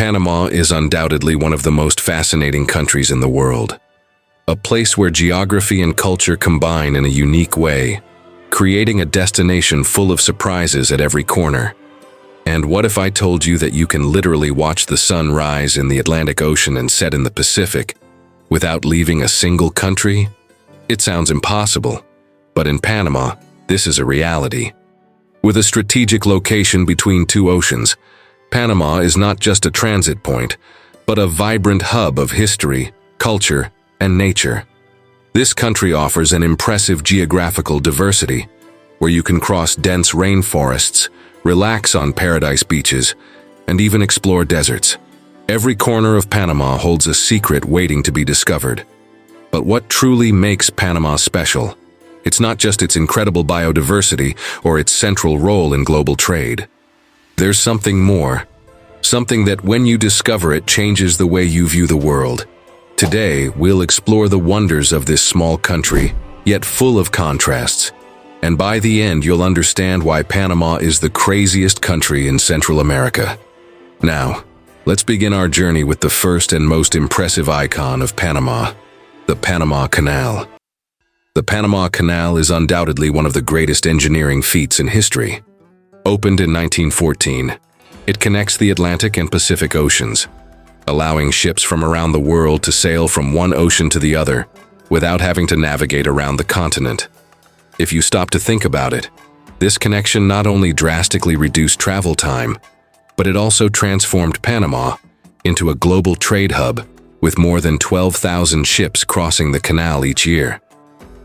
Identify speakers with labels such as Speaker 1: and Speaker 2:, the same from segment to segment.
Speaker 1: Panama is undoubtedly one of the most fascinating countries in the world. A place where geography and culture combine in a unique way, creating a destination full of surprises at every corner. And what if I told you that you can literally watch the sun rise in the Atlantic Ocean and set in the Pacific without leaving a single country? It sounds impossible, but in Panama, this is a reality. With a strategic location between two oceans, Panama is not just a transit point, but a vibrant hub of history, culture, and nature. This country offers an impressive geographical diversity, where you can cross dense rainforests, relax on paradise beaches, and even explore deserts. Every corner of Panama holds a secret waiting to be discovered. But what truly makes Panama special? It's not just its incredible biodiversity or its central role in global trade. There's something more, something that when you discover it changes the way you view the world. Today, we'll explore the wonders of this small country, yet full of contrasts. And by the end, you'll understand why Panama is the craziest country in Central America. Now, let's begin our journey with the first and most impressive icon of Panama, the Panama Canal. The Panama Canal is undoubtedly one of the greatest engineering feats in history. Opened in 1914, it connects the Atlantic and Pacific Oceans, allowing ships from around the world to sail from one ocean to the other without having to navigate around the continent. If you stop to think about it, this connection not only drastically reduced travel time, but it also transformed Panama into a global trade hub with more than 12,000 ships crossing the canal each year.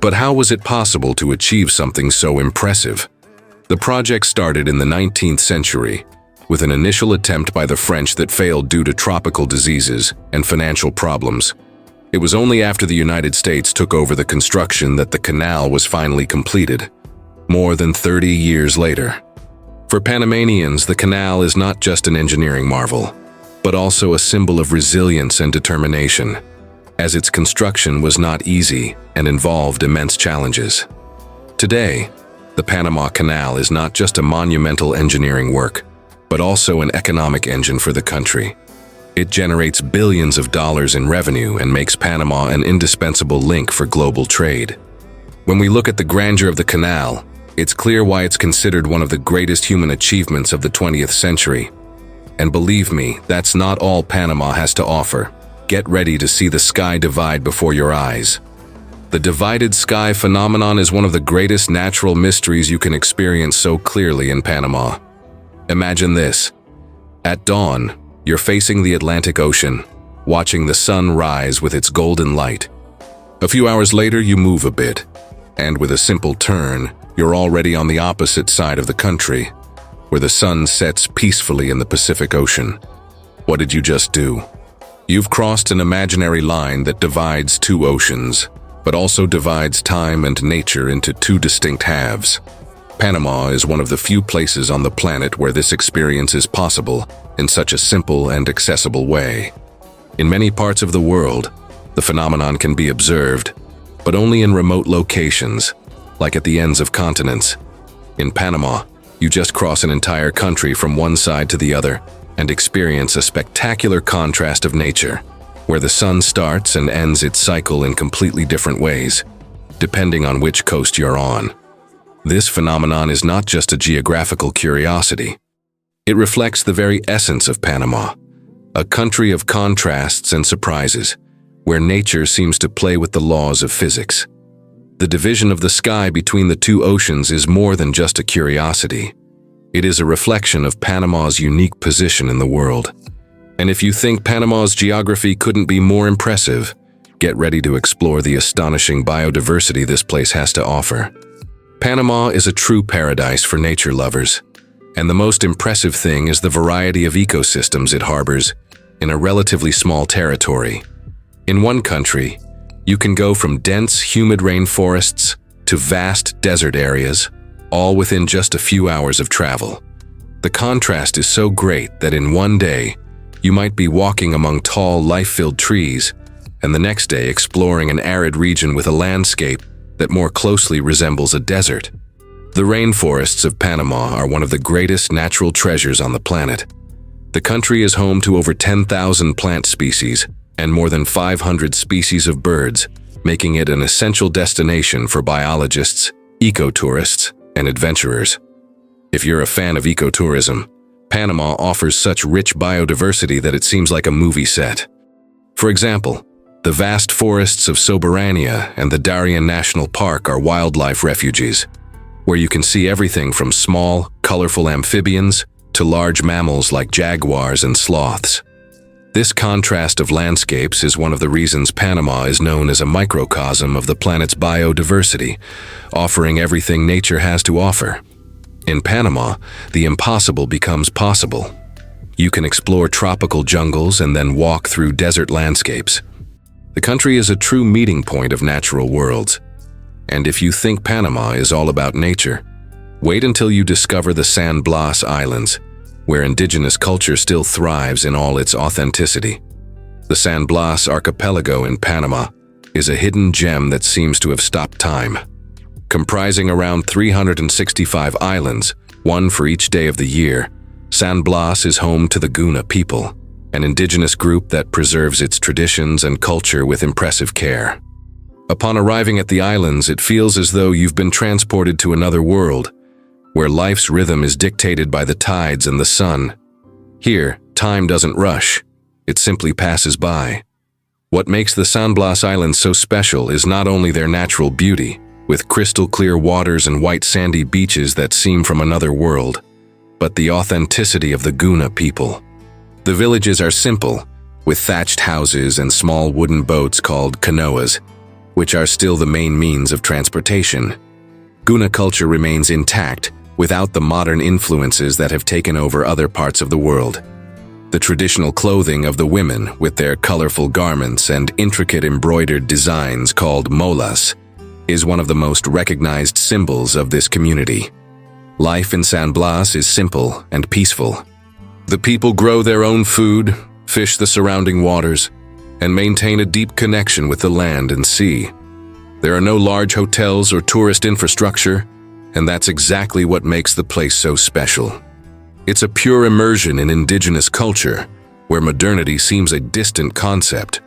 Speaker 1: But how was it possible to achieve something so impressive? The project started in the 19th century with an initial attempt by the French that failed due to tropical diseases and financial problems. It was only after the United States took over the construction that the canal was finally completed, more than 30 years later. For Panamanians, the canal is not just an engineering marvel, but also a symbol of resilience and determination, as its construction was not easy and involved immense challenges. Today, the Panama Canal is not just a monumental engineering work, but also an economic engine for the country. It generates billions of dollars in revenue and makes Panama an indispensable link for global trade. When we look at the grandeur of the canal, it's clear why it's considered one of the greatest human achievements of the 20th century. And believe me, that's not all Panama has to offer. Get ready to see the sky divide before your eyes. The divided sky phenomenon is one of the greatest natural mysteries you can experience so clearly in Panama. Imagine this. At dawn, you're facing the Atlantic Ocean, watching the sun rise with its golden light. A few hours later, you move a bit, and with a simple turn, you're already on the opposite side of the country, where the sun sets peacefully in the Pacific Ocean. What did you just do? You've crossed an imaginary line that divides two oceans, but also divides time and nature into two distinct halves. Panama is one of the few places on the planet where this experience is possible in such a simple and accessible way. In many parts of the world, the phenomenon can be observed, but only in remote locations, like at the ends of continents. In Panama, you just cross an entire country from one side to the other and experience a spectacular contrast of nature, where the sun starts and ends its cycle in completely different ways, depending on which coast you're on. This phenomenon is not just a geographical curiosity. It reflects the very essence of Panama, a country of contrasts and surprises, where nature seems to play with the laws of physics. The division of the sky between the two oceans is more than just a curiosity. It is a reflection of Panama's unique position in the world. And if you think Panama's geography couldn't be more impressive, get ready to explore the astonishing biodiversity this place has to offer. Panama is a true paradise for nature lovers, and the most impressive thing is the variety of ecosystems it harbors in a relatively small territory. In one country, you can go from dense, humid rainforests to vast desert areas, all within just a few hours of travel. The contrast is so great that in one day, you might be walking among tall, life-filled trees, and the next day exploring an arid region with a landscape that more closely resembles a desert. The rainforests of Panama are one of the greatest natural treasures on the planet. The country is home to over 10,000 plant species and more than 500 species of birds, making it an essential destination for biologists, ecotourists, and adventurers. If you're a fan of ecotourism, Panama offers such rich biodiversity that it seems like a movie set. For example, the vast forests of Soberania and the Darien National Park are wildlife refuges, where you can see everything from small, colorful amphibians to large mammals like jaguars and sloths. This contrast of landscapes is one of the reasons Panama is known as a microcosm of the planet's biodiversity, offering everything nature has to offer. In Panama, the impossible becomes possible. You can explore tropical jungles and then walk through desert landscapes. The country is a true meeting point of natural worlds. And if you think Panama is all about nature, wait until you discover the San Blas Islands, where indigenous culture still thrives in all its authenticity. The San Blas Archipelago in Panama is a hidden gem that seems to have stopped time. Comprising around 365 islands, one for each day of the year, San Blas is home to the Guna people, an indigenous group that preserves its traditions and culture with impressive care. Upon arriving at the islands, it feels as though you've been transported to another world, where life's rhythm is dictated by the tides and the sun. Here, time doesn't rush, it simply passes by. What makes the San Blas Islands so special is not only their natural beauty, with crystal clear waters and white sandy beaches that seem from another world, but the authenticity of the Guna people. The villages are simple, with thatched houses and small wooden boats called canoas, which are still the main means of transportation. Guna culture remains intact, without the modern influences that have taken over other parts of the world. The traditional clothing of the women, with their colorful garments and intricate embroidered designs called molas, is one of the most recognized symbols of this community. Life in San Blas is simple and peaceful. The people grow their own food, fish the surrounding waters, and maintain a deep connection with the land and sea. There are no large hotels or tourist infrastructure, and that's exactly what makes the place so special. It's a pure immersion in indigenous culture, where modernity seems a distant concept.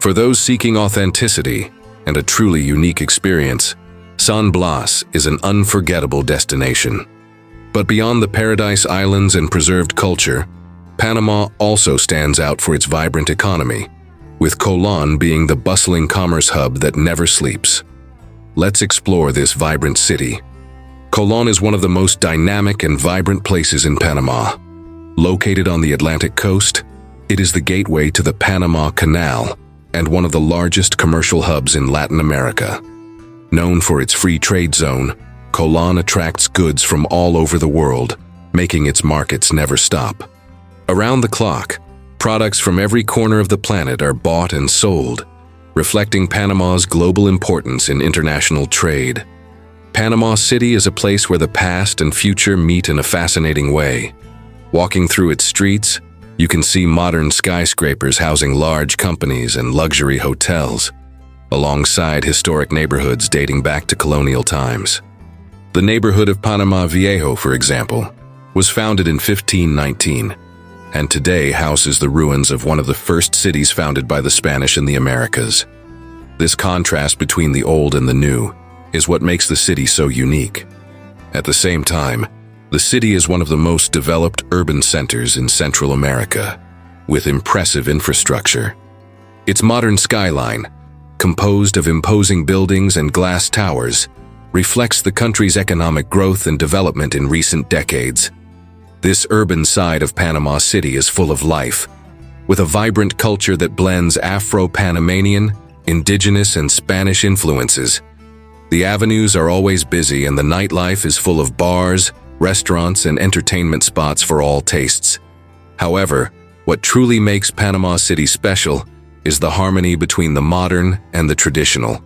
Speaker 1: For those seeking authenticity and a truly unique experience, San Blas is an unforgettable destination. But beyond the Paradise Islands and preserved culture, Panama also stands out for its vibrant economy, with Colón being the bustling commerce hub that never sleeps. Let's explore this vibrant city. Colón is one of the most dynamic and vibrant places in Panama. Located on the Atlantic coast, it is the gateway to the Panama Canal and one of the largest commercial hubs in Latin America. Known for its free trade zone, Colón attracts goods from all over the world, making its markets never stop. Around the clock, products from every corner of the planet are bought and sold, reflecting Panama's global importance in international trade. Panama City is a place where the past and future meet in a fascinating way. Walking through its streets, you can see modern skyscrapers housing large companies and luxury hotels, alongside historic neighborhoods dating back to colonial times. The neighborhood of Panama Viejo, for example, was founded in 1519, and today houses the ruins of one of the first cities founded by the Spanish in the Americas. This contrast between the old and the new is what makes the city so unique. At the same time, the city is one of the most developed urban centers in Central America, with impressive infrastructure. Its modern skyline, composed of imposing buildings and glass towers, reflects the country's economic growth and development in recent decades. This urban side of Panama City is full of life, with a vibrant culture that blends Afro-Panamanian, indigenous, and Spanish influences. The avenues are always busy and the nightlife is full of bars, restaurants, and entertainment spots for all tastes. However, what truly makes Panama City special is the harmony between the modern and the traditional.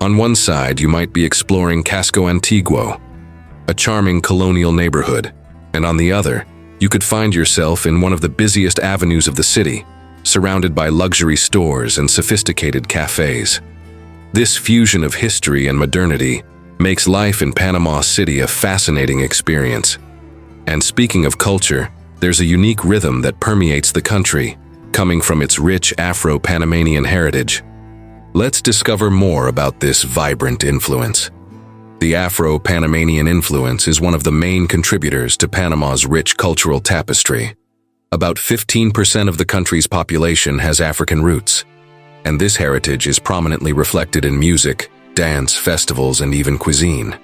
Speaker 1: On one side, you might be exploring Casco Antiguo, a charming colonial neighborhood, and on the other, you could find yourself in one of the busiest avenues of the city, surrounded by luxury stores and sophisticated cafes. This fusion of history and modernity makes life in Panama City a fascinating experience. And speaking of culture, There's a unique rhythm that permeates the country, coming from its rich Afro-Panamanian heritage. Let's discover more about this vibrant influence. The Afro-Panamanian influence is one of the main contributors to Panama's rich cultural tapestry. About 15% of the country's population has African roots, and this heritage is prominently reflected in music, dance, festivals, and even cuisine.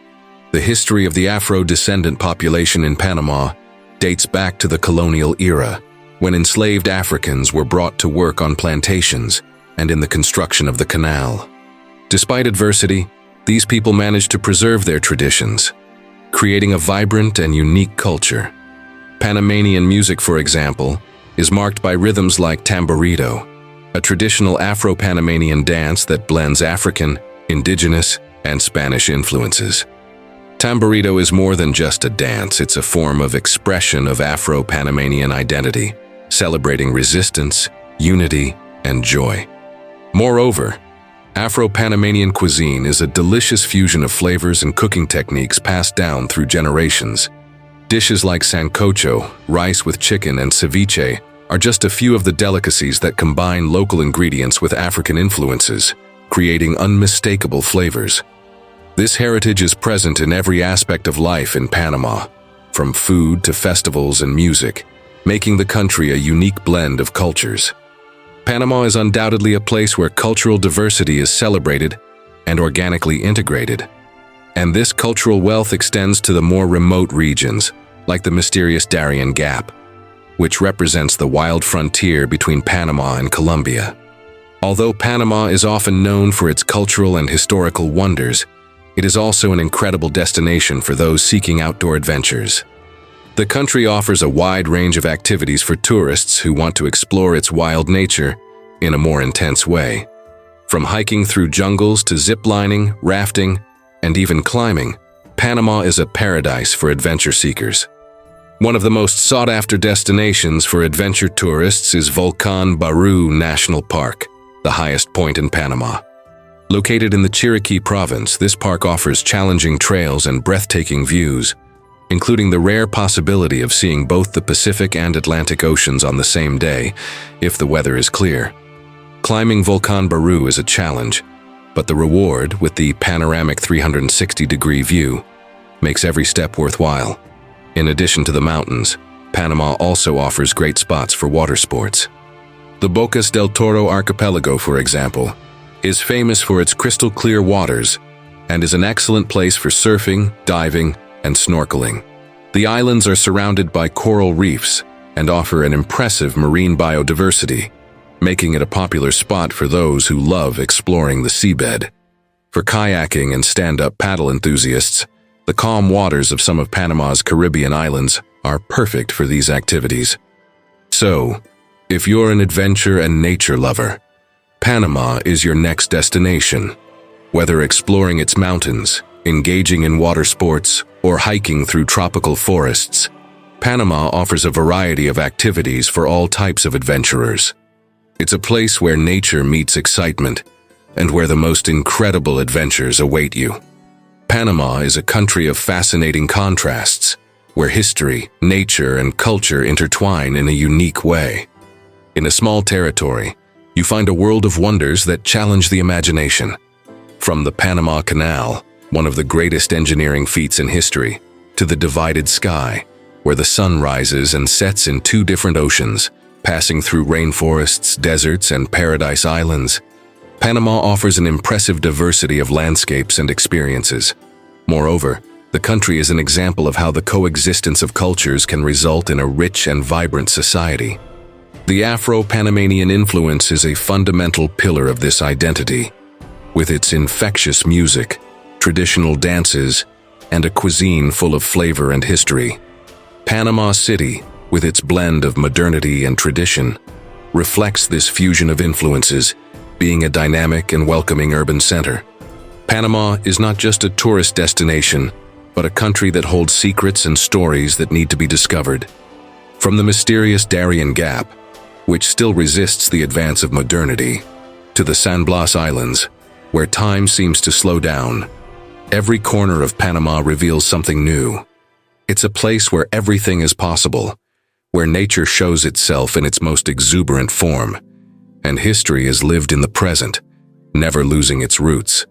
Speaker 1: The history of the Afro-descendant population in Panama dates back to the colonial era, when enslaved Africans were brought to work on plantations and in the construction of the canal. Despite adversity, these people managed to preserve their traditions, creating a vibrant and unique culture. Panamanian music, for example, is marked by rhythms like tamborito, a traditional Afro-Panamanian dance that blends African, indigenous, and Spanish influences. Tamborito is more than just a dance, it's a form of expression of Afro-Panamanian identity, celebrating resistance, unity, and joy. Moreover, Afro-Panamanian cuisine is a delicious fusion of flavors and cooking techniques passed down through generations. Dishes like sancocho, rice with chicken, and ceviche are just a few of the delicacies that combine local ingredients with African influences, creating unmistakable flavors. This heritage is present in every aspect of life in Panama, from food to festivals and music, making the country a unique blend of cultures. Panama is undoubtedly a place where cultural diversity is celebrated and organically integrated. And this cultural wealth extends to the more remote regions, like the mysterious Darien Gap, which represents the wild frontier between Panama and Colombia. Although Panama is often known for its cultural and historical wonders, it is also an incredible destination for those seeking outdoor adventures. The country offers a wide range of activities for tourists who want to explore its wild nature in a more intense way. From hiking through jungles to ziplining, rafting, and even climbing, Panama is a paradise for adventure seekers. One of the most sought-after destinations for adventure tourists is Volcán Barú National Park, the highest point in Panama. Located in the Chiriquí province, this park offers challenging trails and breathtaking views, including the rare possibility of seeing both the Pacific and Atlantic Oceans on the same day, if the weather is clear. Climbing Volcán Barú is a challenge, but the reward, with the panoramic 360-degree view, makes every step worthwhile. In addition to the mountains, Panama also offers great spots for water sports. The Bocas del Toro archipelago, for example, is famous for its crystal-clear waters and is an excellent place for surfing, diving, and snorkeling. The islands are surrounded by coral reefs and offer an impressive marine biodiversity, making it a popular spot for those who love exploring the seabed. For kayaking and stand-up paddle enthusiasts, the calm waters of some of Panama's Caribbean islands are perfect for these activities. So, if you're an adventure and nature lover, Panama is your next destination. Whether exploring its mountains, engaging in water sports, or hiking through tropical forests, Panama offers a variety of activities for all types of adventurers. It's a place where nature meets excitement and where the most incredible adventures await you. Panama is a country of fascinating contrasts, where history, nature, and culture intertwine in a unique way. In a small territory, you find a world of wonders that challenge the imagination. From the Panama Canal, one of the greatest engineering feats in history, to the divided sky, where the sun rises and sets in two different oceans, passing through rainforests, deserts, and paradise islands, Panama offers an impressive diversity of landscapes and experiences. Moreover, the country is an example of how the coexistence of cultures can result in a rich and vibrant society. The Afro-Panamanian influence is a fundamental pillar of this identity. With its infectious music, traditional dances, and a cuisine full of flavor and history, Panama City, with its blend of modernity and tradition, reflects this fusion of influences, being a dynamic and welcoming urban center. Panama is not just a tourist destination, but a country that holds secrets and stories that need to be discovered. From the mysterious Darien Gap, which still resists the advance of modernity, to the San Blas Islands, where time seems to slow down, every corner of Panama reveals something new. It's a place where everything is possible, where nature shows itself in its most exuberant form, and history is lived in the present, never losing its roots.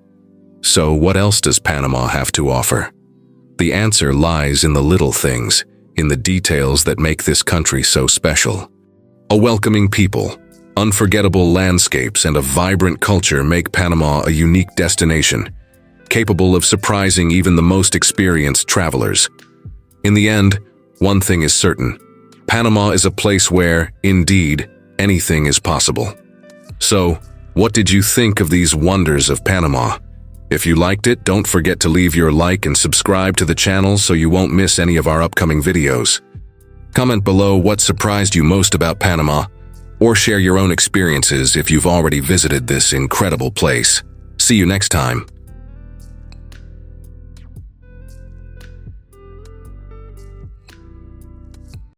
Speaker 1: So what else does Panama have to offer? The answer lies in the little things, in the details that make this country so special. A welcoming people, unforgettable landscapes, and a vibrant culture make Panama a unique destination, capable of surprising even the most experienced travelers. In the end, one thing is certain: Panama is a place where, indeed, anything is possible. So, what did you think of these wonders of Panama? If you liked it, don't forget to leave your like and subscribe to the channel so you won't miss any of our upcoming videos. Comment below what surprised you most about Panama, or share your own experiences if you've already visited this incredible place. See you next time.